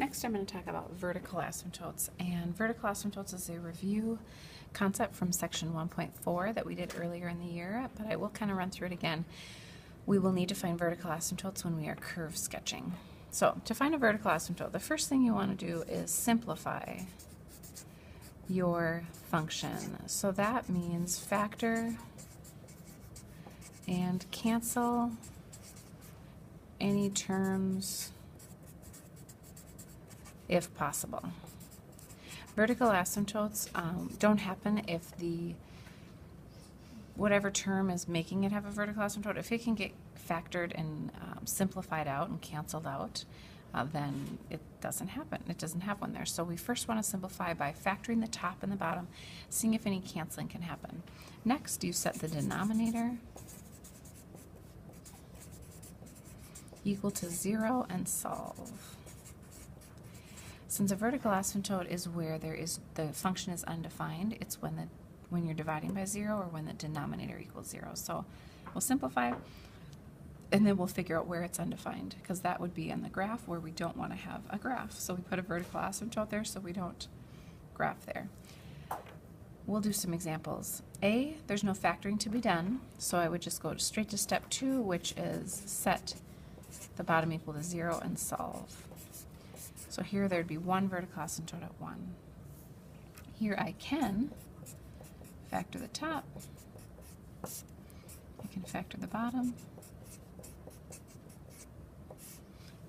Next I'm going to talk about vertical asymptotes, and vertical asymptotes is a review concept from section 1.4 that we did earlier in the year, but I will kind of run through it again. We will need to find vertical asymptotes when we are curve sketching. So to find a vertical asymptote, the first thing you want to do is simplify your function. So that means factor and cancel any terms if possible. Vertical asymptotes don't happen if the whatever term is making it have a vertical asymptote, if it can get factored and simplified out and canceled out, then it doesn't happen. It doesn't have one there. So we first want to simplify by factoring the top and the bottom, seeing if any canceling can happen. Next, you set the denominator equal to 0 and solve. Since a vertical asymptote is where the function is undefined, it's when you're dividing by 0 or when the denominator equals 0. So we'll simplify, and then we'll figure out where it's undefined, because that would be in the graph where we don't want to have a graph. So we put a vertical asymptote there so we don't graph there. We'll do some examples. A, there's no factoring to be done, so I would just go straight to step 2, which is set the bottom equal to 0 and solve. So here there'd be one vertical asymptote at 1. Here I can factor the top. I can factor the bottom.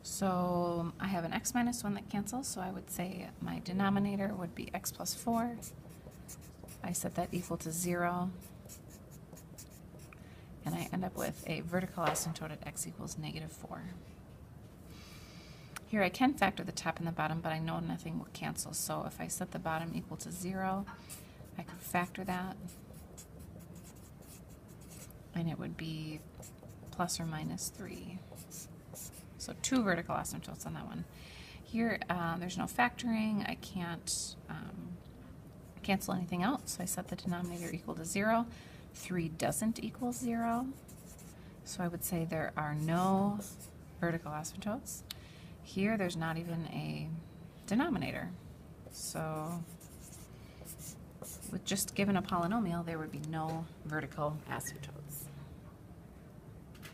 So I have an x minus 1 that cancels, so I would say my denominator would be x plus 4. I set that equal to 0. And I end up with a vertical asymptote at x equals negative 4. Here I can factor the top and the bottom, but I know nothing will cancel. So if I set the bottom equal to 0, I could factor that, and it would be plus or minus 3. So 2 vertical asymptotes on that one. Here there's no factoring. I can't cancel anything out, so I set the denominator equal to 0. 3 doesn't equal 0, so I would say there are no vertical asymptotes. Here there's not even a denominator, so with just given a polynomial there would be no vertical asymptote.